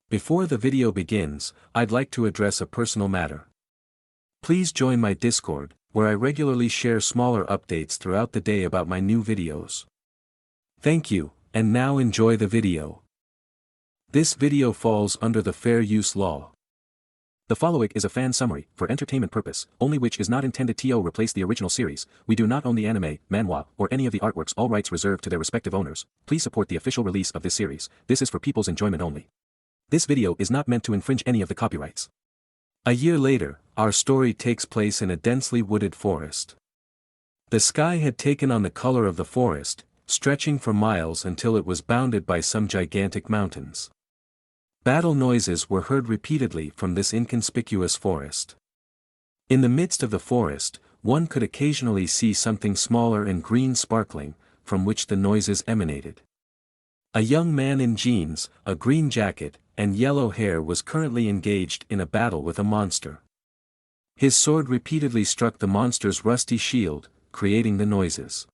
Before the video begins, I'd like to address a personal matter. Please join my Discord, where I regularly share smaller updates throughout the day about my new videos. Thank you, and now enjoy the video. This video falls under the fair use law. The FOLLOWIG is a fan summary, for entertainment purpose, only, which is not intended to replace the original series. We do not own the anime, manhwa, or any of the artworks, all rights reserved to their respective owners. Please support the official release of this series. This is for people's enjoyment only. This video is not meant to infringe any of the copyrights. A year later, our story takes place in a densely wooded forest. The sky had taken on the color of the forest, stretching for miles until it was bounded by some gigantic mountains. Battle noises were heard repeatedly from this inconspicuous forest. In the midst of the forest, one could occasionally see something smaller and green sparkling, from which the noises emanated. A young man in jeans, a green jacket, and yellow hair was currently engaged in a battle with a monster. His sword repeatedly struck the monster's rusty shield, creating the noises.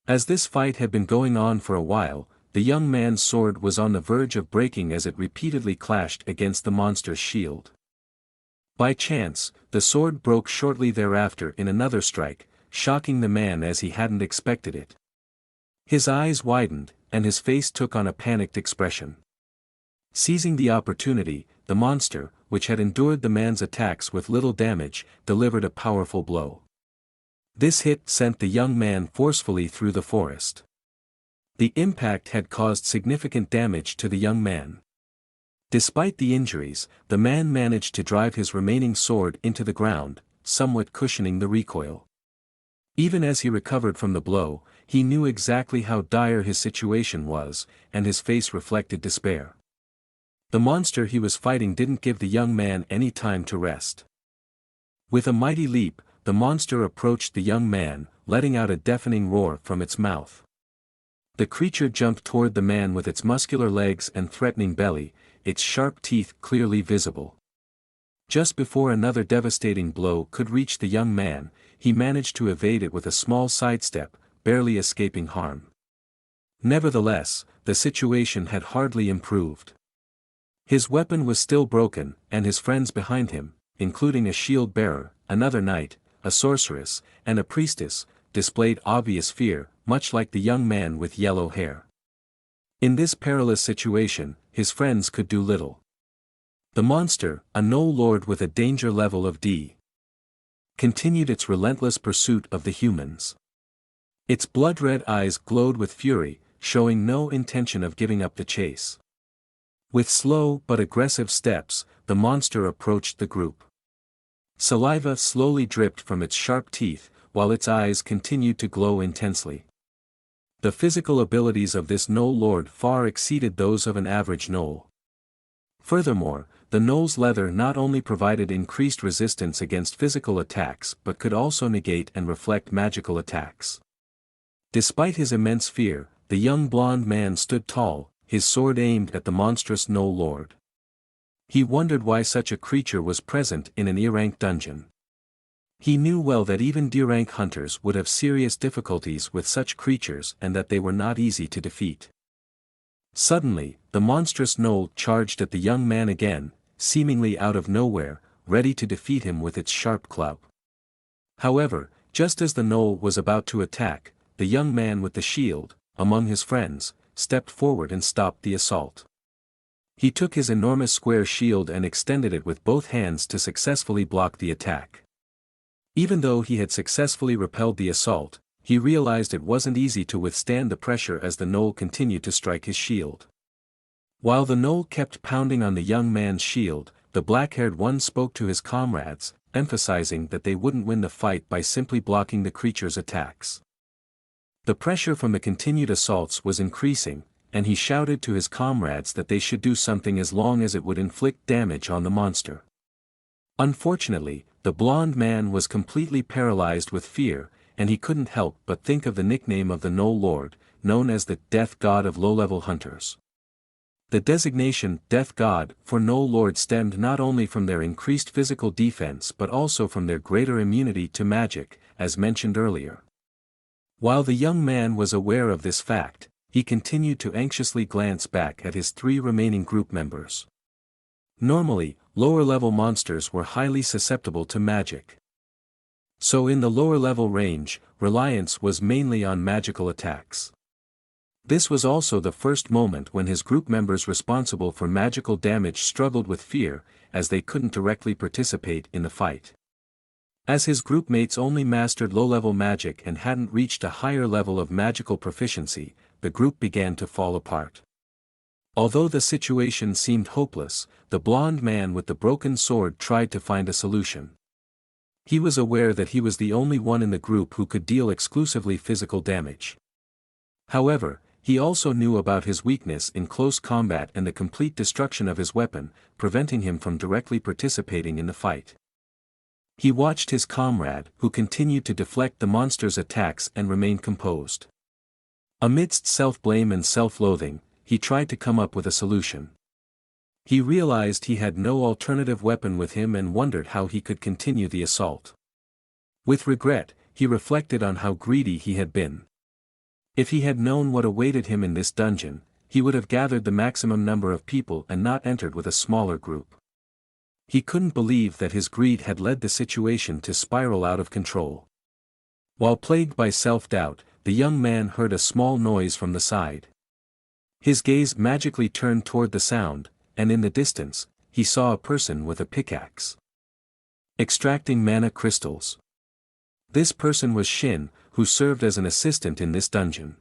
As this fight had been going on for a while, the young man's sword was on the verge of breaking as it repeatedly clashed against the monster's shield. By chance, the sword broke shortly thereafter in another strike, shocking the man as he hadn't expected it. His eyes widened, and his face took on a panicked expression. Seizing the opportunity, the monster, which had endured the man's attacks with little damage, delivered a powerful blow. This hit sent the young man forcefully through the forest. The impact had caused significant damage to the young man. Despite the injuries, the man managed to drive his remaining sword into the ground, somewhat cushioning the recoil. Even as he recovered from the blow, he knew exactly how dire his situation was, and his face reflected despair. The monster he was fighting didn't give the young man any time to rest. With a mighty leap, the monster approached the young man, letting out a deafening roar from its mouth. The creature jumped toward the man with its muscular legs and threatening belly, its sharp teeth clearly visible. Just before another devastating blow could reach the young man, he managed to evade it with a small sidestep, barely escaping harm. Nevertheless, the situation had hardly improved. His weapon was still broken, and his friends behind him, including a shield bearer, another knight, a sorceress, and a priestess, displayed obvious fear, much like the young man with yellow hair. In this perilous situation, his friends could do little. The monster, a no lord with a danger level of D, continued its relentless pursuit of the humans. Its blood-red eyes glowed with fury, showing no intention of giving up the chase. With slow but aggressive steps, the monster approached the group. Saliva slowly dripped from its sharp teeth, while its eyes continued to glow intensely. The physical abilities of this Gnoll Lord far exceeded those of an average Gnoll. Furthermore, the Gnoll's leather not only provided increased resistance against physical attacks but could also negate and reflect magical attacks. Despite his immense fear, the young blonde man stood tall, his sword aimed at the monstrous Gnoll Lord. He wondered why such a creature was present in an E-rank dungeon. He knew well that even D-rank hunters would have serious difficulties with such creatures and that they were not easy to defeat. Suddenly, the monstrous Gnoll charged at the young man again, seemingly out of nowhere, ready to defeat him with its sharp club. However, just as the Gnoll was about to attack, the young man with the shield, among his friends, stepped forward and stopped the assault. He took his enormous square shield and extended it with both hands to successfully block the attack. Even though he had successfully repelled the assault, he realized it wasn't easy to withstand the pressure as the Gnoll continued to strike his shield. While the Gnoll kept pounding on the young man's shield, the black-haired one spoke to his comrades, emphasizing that they wouldn't win the fight by simply blocking the creature's attacks. The pressure from the continued assaults was increasing, and he shouted to his comrades that they should do something as long as it would inflict damage on the monster. Unfortunately, the blonde man was completely paralyzed with fear, and he couldn't help but think of the nickname of the Gnoll Lord, known as the Death God of low-level hunters. The designation Death God for Gnoll Lord stemmed not only from their increased physical defense but also from their greater immunity to magic, as mentioned earlier. While the young man was aware of this fact, he continued to anxiously glance back at his three remaining group members. Normally, lower-level monsters were highly susceptible to magic. So in the lower-level range, reliance was mainly on magical attacks. This was also the first moment when his group members responsible for magical damage struggled with fear, as they couldn't directly participate in the fight. As his group mates only mastered low-level magic and hadn't reached a higher level of magical proficiency, the group began to fall apart. Although the situation seemed hopeless, the blonde man with the broken sword tried to find a solution. He was aware that he was the only one in the group who could deal exclusively physical damage. However, he also knew about his weakness in close combat and the complete destruction of his weapon, preventing him from directly participating in the fight. He watched his comrade, who continued to deflect the monster's attacks and remain composed. Amidst self-blame and self-loathing, he tried to come up with a solution. He realized he had no alternative weapon with him and wondered how he could continue the assault. With regret, he reflected on how greedy he had been. If he had known what awaited him in this dungeon, he would have gathered the maximum number of people and not entered with a smaller group. He couldn't believe that his greed had led the situation to spiral out of control. While plagued by self-doubt, the young man heard a small noise from the side. His gaze magically turned toward the sound, and in the distance, he saw a person with a pickaxe, extracting mana crystals. This person was Shin, who served as an assistant in this dungeon.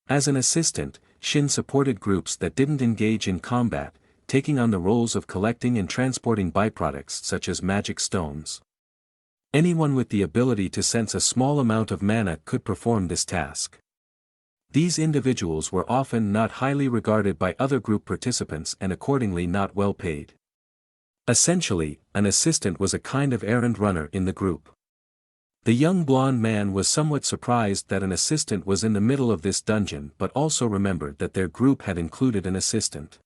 As an assistant, Shin supported groups that didn't engage in combat, taking on the roles of collecting and transporting byproducts such as magic stones. Anyone with the ability to sense a small amount of mana could perform this task. These individuals were often not highly regarded by other group participants and accordingly not well paid. Essentially, an assistant was a kind of errand runner in the group. The young blonde man was somewhat surprised that an assistant was in the middle of this dungeon but also remembered that their group had included an assistant.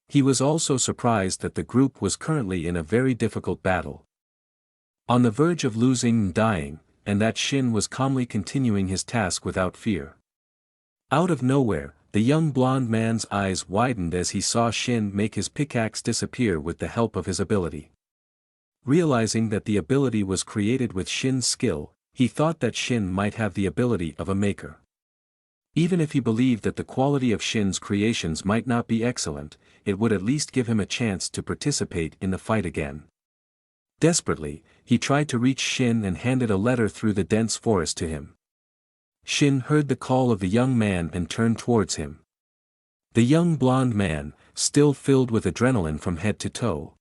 He was also surprised that the group was currently in a very difficult battle, on the verge of losing and dying, and that Shin was calmly continuing his task without fear. Out of nowhere, the young blonde man's eyes widened as he saw Shin make his pickaxe disappear with the help of his ability. Realizing that the ability was created with Shin's skill, he thought that Shin might have the ability of a maker. Even if he believed that the quality of Shin's creations might not be excellent, it would at least give him a chance to participate in the fight again. Desperately, he tried to reach Shin and handed a letter through the dense forest to him. Shin heard the call of the young man and turned towards him. The young blonde man, still filled with adrenaline from head to toe,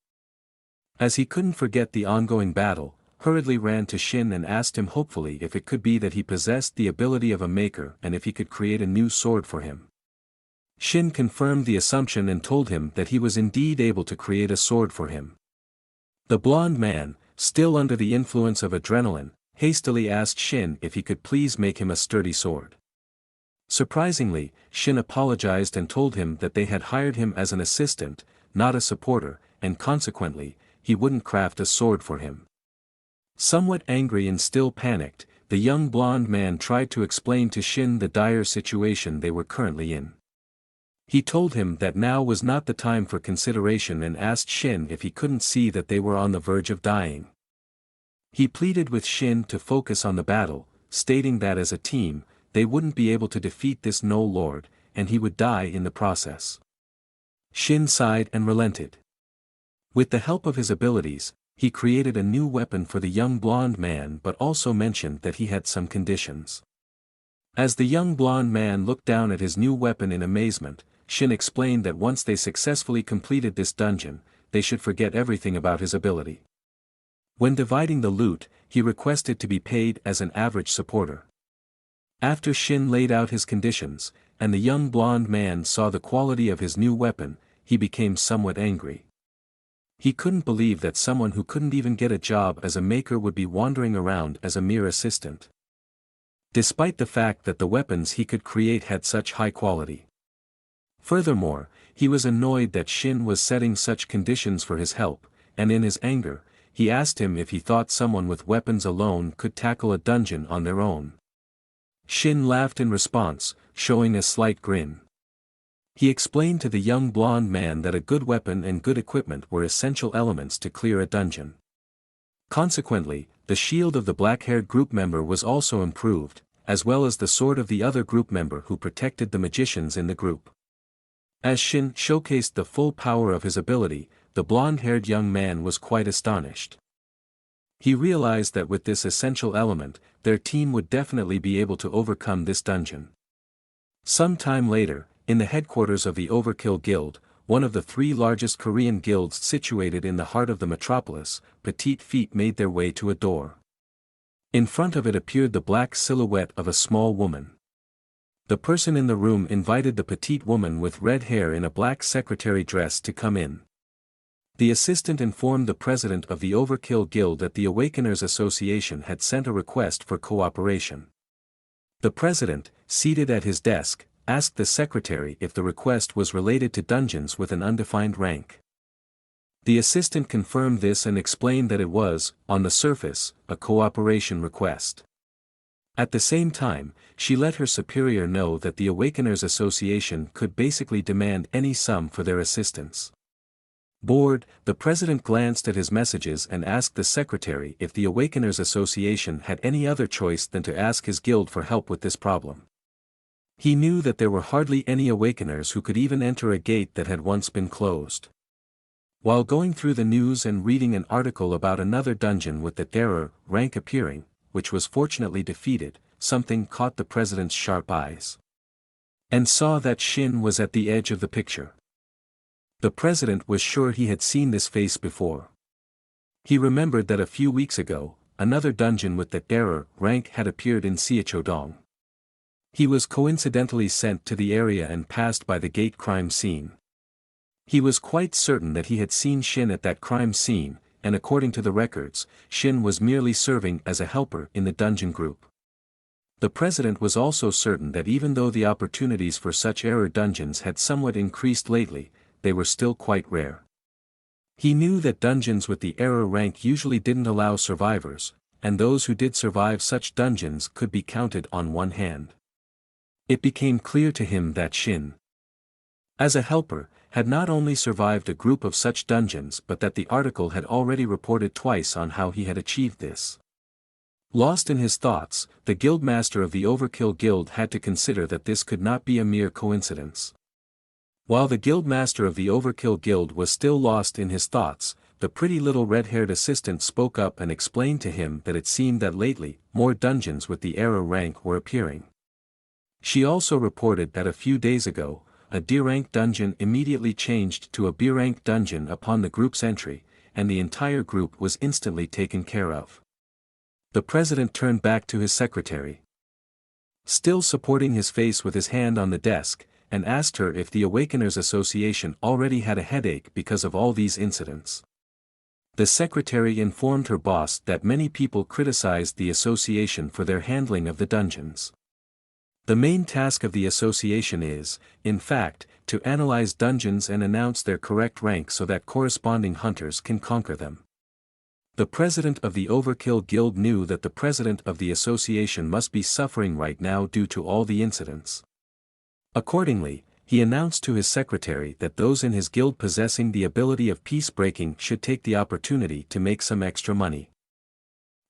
as he couldn't forget the ongoing battle, hurriedly ran to Shin and asked him hopefully if it could be that he possessed the ability of a maker and if he could create a new sword for him. Shin confirmed the assumption and told him that he was indeed able to create a sword for him. The blonde man, still under the influence of adrenaline, hastily asked Shin if he could please make him a sturdy sword. Surprisingly, Shin apologized and told him that they had hired him as an assistant, not a supporter, and consequently, he wouldn't craft a sword for him. Somewhat angry and still panicked, the young blonde man tried to explain to Shin the dire situation they were currently in. He told him that now was not the time for consideration and asked Shin if he couldn't see that they were on the verge of dying. He pleaded with Shin to focus on the battle, stating that as a team, they wouldn't be able to defeat this no lord, and he would die in the process. Shin sighed and relented. With the help of his abilities, he created a new weapon for the young blonde man but also mentioned that he had some conditions. As the young blonde man looked down at his new weapon in amazement, Shin explained that once they successfully completed this dungeon, they should forget everything about his ability. When dividing the loot, he requested to be paid as an average supporter. After Shin laid out his conditions, and the young blonde man saw the quality of his new weapon, he became somewhat angry. He couldn't believe that someone who couldn't even get a job as a maker would be wandering around as a mere assistant, despite the fact that the weapons he could create had such high quality. Furthermore, he was annoyed that Shin was setting such conditions for his help, and in his anger, he asked him if he thought someone with weapons alone could tackle a dungeon on their own. Shin laughed in response, showing a slight grin. He explained to the young blonde man that a good weapon and good equipment were essential elements to clear a dungeon. Consequently, the shield of the black-haired group member was also improved, as well as the sword of the other group member who protected the magicians in the group. As Shin showcased the full power of his ability, the blonde-haired young man was quite astonished. He realized that with this essential element, their team would definitely be able to overcome this dungeon. Some time later, in the headquarters of the Overkill Guild, one of the 3 largest Korean guilds situated in the heart of the metropolis, petite feet made their way to a door. In front of it appeared the black silhouette of a small woman. The person in the room invited the petite woman with red hair in a black secretary dress to come in. The assistant informed the president of the Overkill Guild that the Awakeners Association had sent a request for cooperation. The president, seated at his desk, asked the secretary if the request was related to dungeons with an undefined rank. The assistant confirmed this and explained that it was, on the surface, a cooperation request. At the same time, she let her superior know that the Awakeners Association could basically demand any sum for their assistance. Bored, the president glanced at his messages and asked the secretary if the Awakeners Association had any other choice than to ask his guild for help with this problem. He knew that there were hardly any Awakeners who could even enter a gate that had once been closed. While going through the news and reading an article about another dungeon with the terror rank appearing, which was fortunately defeated, something caught the president's sharp eyes. And saw that Shin was at the edge of the picture. The president was sure he had seen this face before. He remembered that a few weeks ago, another dungeon with the terror rank had appeared in Seachodong. He was coincidentally sent to the area and passed by the gate crime scene. He was quite certain that he had seen Shin at that crime scene, and according to the records, Shin was merely serving as a helper in the dungeon group. The president was also certain that even though the opportunities for such error dungeons had somewhat increased lately, they were still quite rare. He knew that dungeons with the error rank usually didn't allow survivors, and those who did survive such dungeons could be counted on one hand. It became clear to him that Shin, as a helper, had not only survived a group of such dungeons but that the article had already reported twice on how he had achieved this. Lost in his thoughts, the guildmaster of the Overkill Guild had to consider that this could not be a mere coincidence. While the guildmaster of the Overkill Guild was still lost in his thoughts, the pretty little red-haired assistant spoke up and explained to him that it seemed that lately, more dungeons with the error rank were appearing. She also reported that a few days ago, a D-rank dungeon immediately changed to a B-rank dungeon upon the group's entry, and the entire group was instantly taken care of. The president turned back to his secretary, still supporting his face with his hand on the desk, and asked her if the Awakeners Association already had a headache because of all these incidents. The secretary informed her boss that many people criticized the association for their handling of the dungeons. The main task of the association is, in fact, to analyze dungeons and announce their correct rank so that corresponding hunters can conquer them. The president of the Overkill Guild knew that the president of the association must be suffering right now due to all the incidents. Accordingly, he announced to his secretary that those in his guild possessing the ability of peace-breaking should take the opportunity to make some extra money.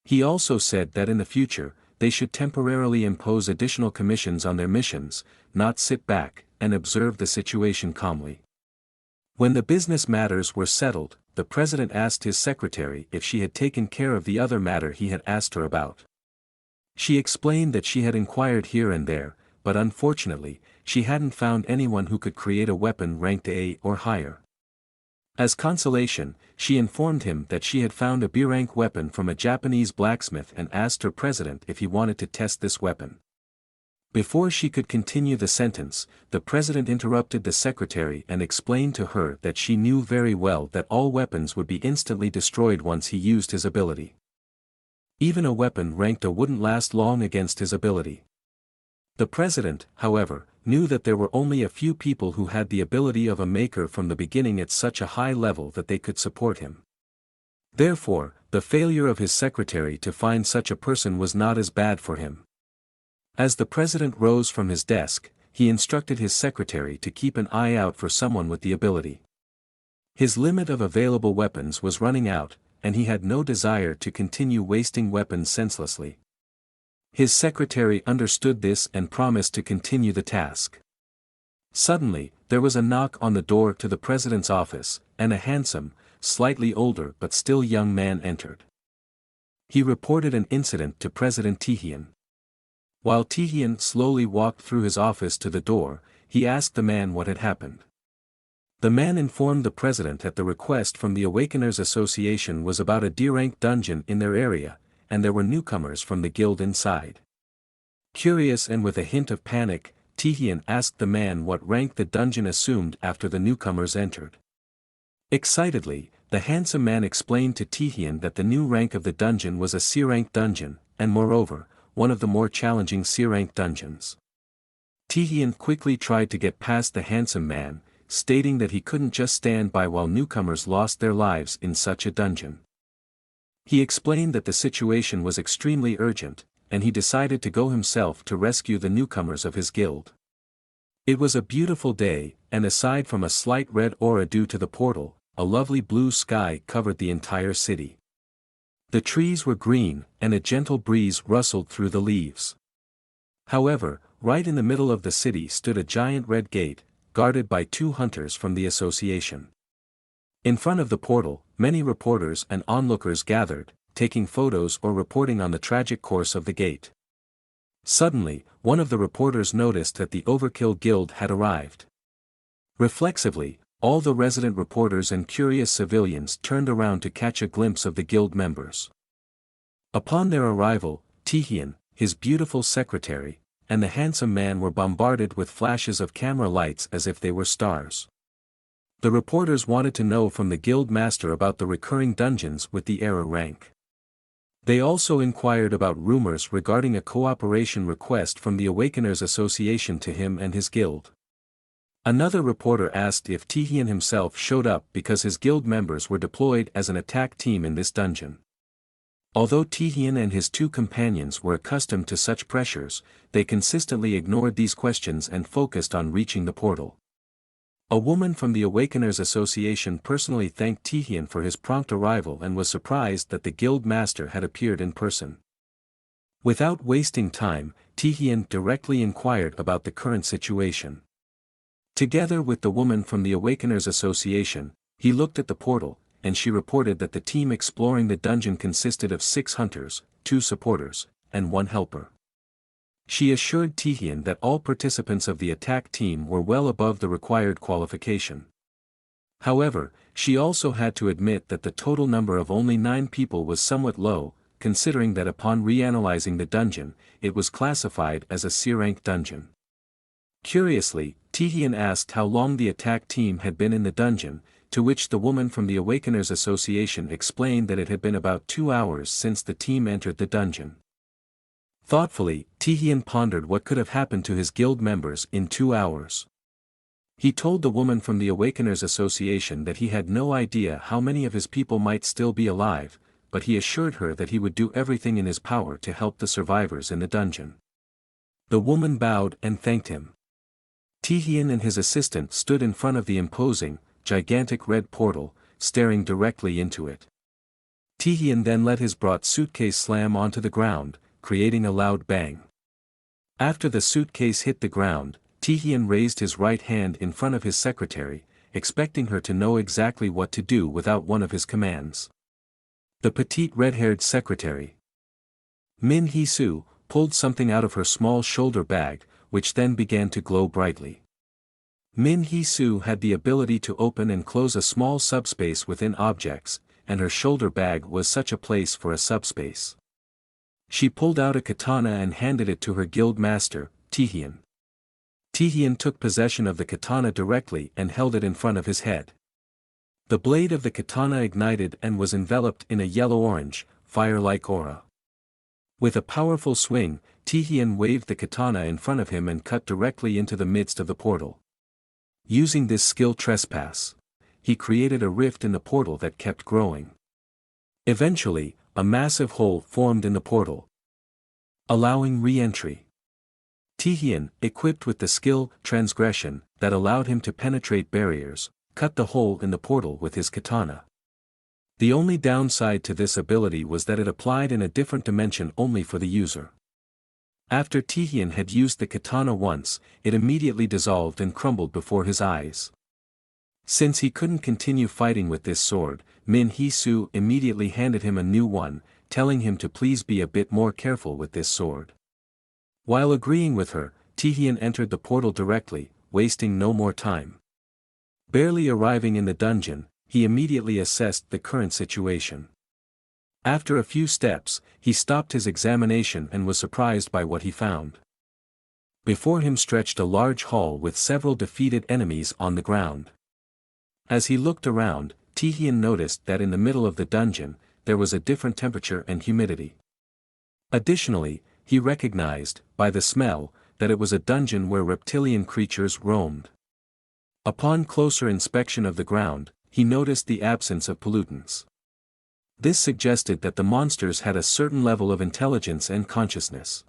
He also said that in the future, they should temporarily impose additional commissions on their missions, not sit back and observe the situation calmly. When the business matters were settled, the president asked his secretary if she had taken care of the other matter he had asked her about. She explained that she had inquired here and there, but unfortunately, she hadn't found anyone who could create a weapon ranked A or higher. As consolation, she informed him that she had found a B-rank weapon from a Japanese blacksmith and asked her president if he wanted to test this weapon. Before she could continue the sentence, the president interrupted the secretary and explained to her that she knew very well that all weapons would be instantly destroyed once he used his ability. Even a weapon ranked A wouldn't last long against his ability. The president, however, knew that there were only a few people who had the ability of a maker from the beginning at such a high level that they could support him. Therefore, the failure of his secretary to find such a person was not as bad for him. As the president rose from his desk, he instructed his secretary to keep an eye out for someone with the ability. His limit of available weapons was running out, and he had no desire to continue wasting weapons senselessly. His secretary understood this and promised to continue the task. Suddenly, there was a knock on the door to the president's office, and a handsome, slightly older but still young man entered. He reported an incident to President Taehyun. While Taehyun slowly walked through his office to the door, he asked the man what had happened. The man informed the president that the request from the Awakeners Association was about a D-rank dungeon in their area, and there were newcomers from the guild inside. Curious and with a hint of panic, Taehyun asked the man what rank the dungeon assumed after the newcomers entered. Excitedly, the handsome man explained to Taehyun that the new rank of the dungeon was a C-rank dungeon, and moreover, one of the more challenging C-rank dungeons. Taehyun quickly tried to get past the handsome man, stating that he couldn't just stand by while newcomers lost their lives in such a dungeon. He explained that the situation was extremely urgent, and he decided to go himself to rescue the newcomers of his guild. It was a beautiful day, and aside from a slight red aura due to the portal, a lovely blue sky covered the entire city. The trees were green, and a gentle breeze rustled through the leaves. However, right in the middle of the city stood a giant red gate, guarded by 2 hunters from the association. In front of the portal, many reporters and onlookers gathered, taking photos or reporting on the tragic course of the gate. Suddenly, one of the reporters noticed that the Overkill Guild had arrived. Reflexively, all the resident reporters and curious civilians turned around to catch a glimpse of the guild members. Upon their arrival, Taehyun, his beautiful secretary, and the handsome man were bombarded with flashes of camera lights as if they were stars. The reporters wanted to know from the guild master about the recurring dungeons with the error rank. They also inquired about rumors regarding a cooperation request from the Awakeners Association to him and his guild. Another reporter asked if Taehyun himself showed up because his guild members were deployed as an attack team in this dungeon. Although Taehyun and his 2 companions were accustomed to such pressures, they consistently ignored these questions and focused on reaching the portal. A woman from the Awakeners Association personally thanked Taehyun for his prompt arrival and was surprised that the guild master had appeared in person. Without wasting time, Taehyun directly inquired about the current situation. Together with the woman from the Awakeners Association, he looked at the portal, and she reported that the team exploring the dungeon consisted of 6 hunters, 2 supporters, and 1 helper. She assured Taehyun that all participants of the attack team were well above the required qualification. However, she also had to admit that the total number of only 9 people was somewhat low, considering that upon reanalyzing the dungeon, it was classified as a C-rank dungeon. Curiously, Taehyun asked how long the attack team had been in the dungeon, to which the woman from the Awakeners Association explained that it had been about 2 hours since the team entered the dungeon. Thoughtfully, Taehyun pondered what could have happened to his guild members in 2 hours. He told the woman from the Awakeners Association that he had no idea how many of his people might still be alive, but he assured her that he would do everything in his power to help the survivors in the dungeon. The woman bowed and thanked him. Taehyun and his assistant stood in front of the imposing, gigantic red portal, staring directly into it. Taehyun then let his brought suitcase slam onto the ground, creating a loud bang. After the suitcase hit the ground, Taehyun raised his right hand in front of his secretary, expecting her to know exactly what to do without one of his commands. The petite red-haired secretary, Min Hee-soo, pulled something out of her small shoulder bag, which then began to glow brightly. Min Hee-soo had the ability to open and close a small subspace within objects, and her shoulder bag was such a place for a subspace. She pulled out a katana and handed it to her guild master, Taehyun. Taehyun took possession of the katana directly and held it in front of his head. The blade of the katana ignited and was enveloped in a yellow-orange, fire-like aura. With a powerful swing, Taehyun waved the katana in front of him and cut directly into the midst of the portal. Using this skill trespass, he created a rift in the portal that kept growing. Eventually, a massive hole formed in the portal, allowing re-entry. Tihian, equipped with the skill, transgression, that allowed him to penetrate barriers, cut the hole in the portal with his katana. The only downside to this ability was that it applied in a different dimension only for the user. After Tihian had used the katana once, it immediately dissolved and crumbled before his eyes. Since he couldn't continue fighting with this sword, Min Hee-soo immediately handed him a new one, telling him to please be a bit more careful with this sword. While agreeing with her, Tihian entered the portal directly, wasting no more time. Barely arriving in the dungeon, he immediately assessed the current situation. After a few steps, he stopped his examination and was surprised by what he found. Before him stretched a large hall with several defeated enemies on the ground. As he looked around, Tihian noticed that in the middle of the dungeon, there was a different temperature and humidity. Additionally, he recognized, by the smell, that it was a dungeon where reptilian creatures roamed. Upon closer inspection of the ground, he noticed the absence of pollutants. This suggested that the monsters had a certain level of intelligence and consciousness.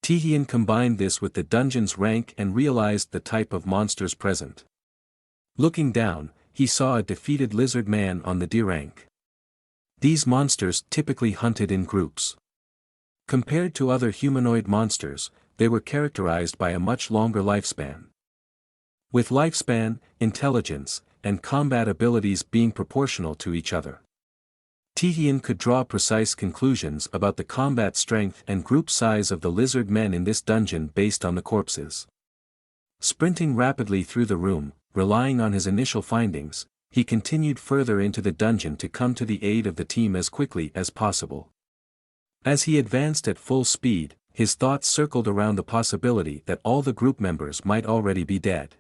Tihian combined this with the dungeon's rank and realized the type of monsters present. Looking down, he saw a defeated lizard man on the D rank. These monsters typically hunted in groups. Compared to other humanoid monsters, they were characterized by a much longer lifespan. With lifespan, intelligence, and combat abilities being proportional to each other. Tihian could draw precise conclusions about the combat strength and group size of the lizard men in this dungeon based on the corpses. Sprinting rapidly through the room, relying on his initial findings, he continued further into the dungeon to come to the aid of the team as quickly as possible. As he advanced at full speed, his thoughts circled around the possibility that all the group members might already be dead.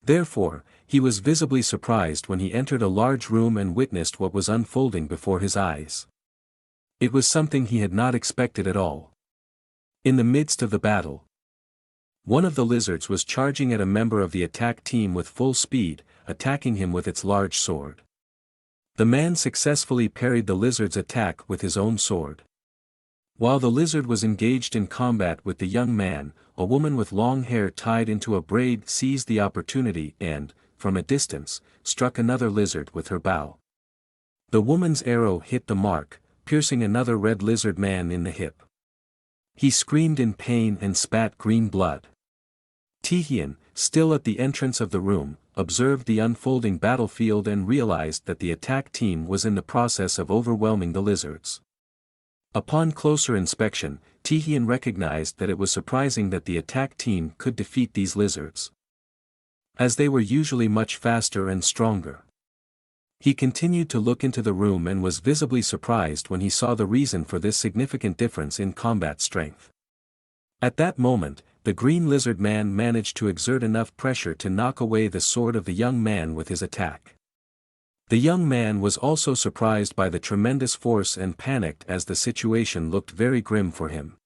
Therefore, he was visibly surprised when he entered a large room and witnessed what was unfolding before his eyes. It was something he had not expected at all. In the midst of the battle, one of the lizards was charging at a member of the attack team with full speed, attacking him with its large sword. The man successfully parried the lizard's attack with his own sword. While the lizard was engaged in combat with the young man, a woman with long hair tied into a braid seized the opportunity and, from a distance, struck another lizard with her bow. The woman's arrow hit the mark, piercing another red lizard man in the hip. He screamed in pain and spat green blood. Tihian, still at the entrance of the room, observed the unfolding battlefield and realized that the attack team was in the process of overwhelming the lizards. Upon closer inspection, Tihian recognized that it was surprising that the attack team could defeat these lizards, as they were usually much faster and stronger. He continued to look into the room and was visibly surprised when he saw the reason for this significant difference in combat strength. At that moment, the green lizard man managed to exert enough pressure to knock away the sword of the young man with his attack. The young man was also surprised by the tremendous force and panicked as the situation looked very grim for him.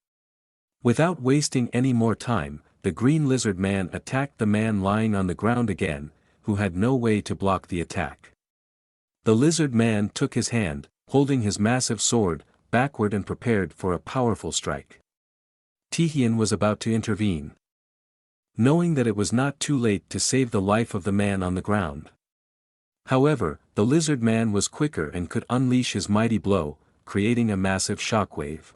Without wasting any more time, the green lizard man attacked the man lying on the ground again, who had no way to block the attack. The lizard man took his hand, holding his massive sword, backward and prepared for a powerful strike. Tihian was about to intervene, knowing that it was not too late to save the life of the man on the ground. However, the lizard man was quicker and could unleash his mighty blow, creating a massive shockwave.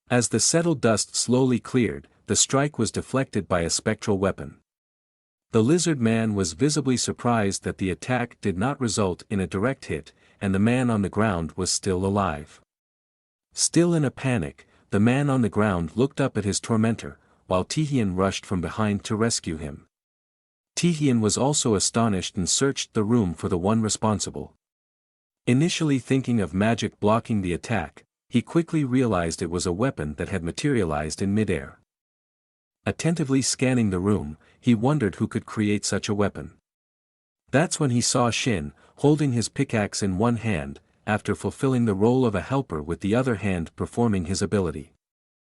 As the settled dust slowly cleared, the strike was deflected by a spectral weapon. The lizard man was visibly surprised that the attack did not result in a direct hit, and the man on the ground was still alive. Still in a panic, the man on the ground looked up at his tormentor, while Tihian rushed from behind to rescue him. Tihian was also astonished and searched the room for the one responsible. Initially thinking of magic blocking the attack, he quickly realized it was a weapon that had materialized in midair. Attentively scanning the room, he wondered who could create such a weapon. That's when he saw Shin, holding his pickaxe in one hand, after fulfilling the role of a helper with the other hand performing his ability.